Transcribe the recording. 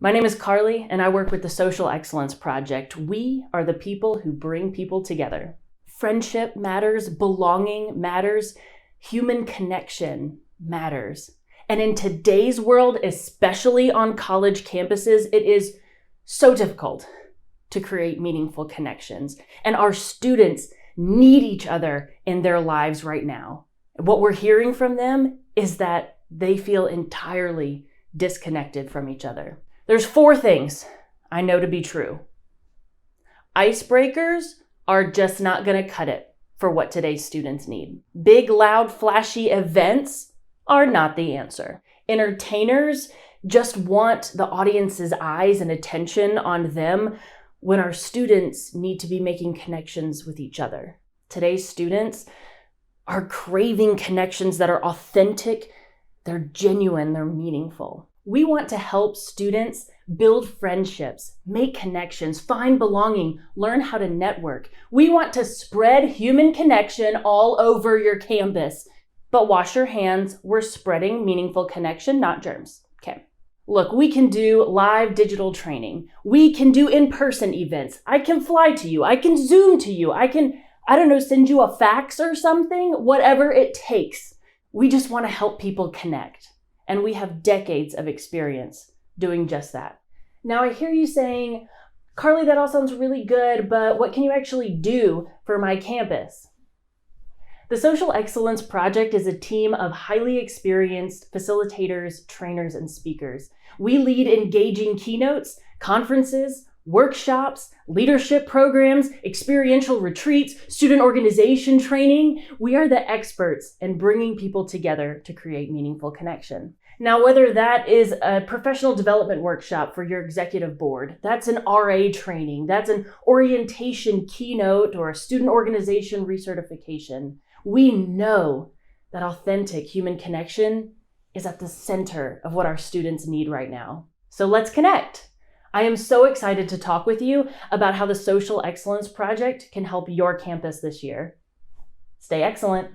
My name is Carly, and I work with the Social Excellence Project. We are the people who bring people together. Friendship matters, belonging matters, human connection matters. And in today's world, especially on college campuses, it is so difficult to create meaningful connections. And our students need each other in their lives right now. What we're hearing from them is that they feel entirely disconnected from each other. There's 4 things I know to be true. Icebreakers are just not going to cut it for what today's students need. Big, loud, flashy events are not the answer. Entertainers just want the audience's eyes and attention on them when our students need to be making connections with each other. Today's students are craving connections that are authentic, they're genuine, they're meaningful. We want to help students build friendships, make connections, find belonging, learn how to network. We want to spread human connection all over your campus. But wash your hands, we're spreading meaningful connection, not germs. Okay. Look, we can do live digital training. We can do in-person events. I can fly to you. I can Zoom to you. I can, send you a fax or something, whatever it takes. We just want to help people connect. And we have decades of experience doing just that. Now I hear you saying, Carly, that all sounds really good, but what can you actually do for my campus? The Social Excellence Project is a team of highly experienced facilitators, trainers, and speakers. We lead engaging keynotes, conferences, workshops, leadership programs, experiential retreats, student organization training. We are the experts in bringing people together to create meaningful connection. Now, whether that is a professional development workshop for your executive board, that's an RA training, that's an orientation keynote, or a student organization recertification, we know that authentic human connection is at the center of what our students need right now. So let's connect. I am so excited to talk with you about how the Social Excellence Project can help your campus this year. Stay excellent.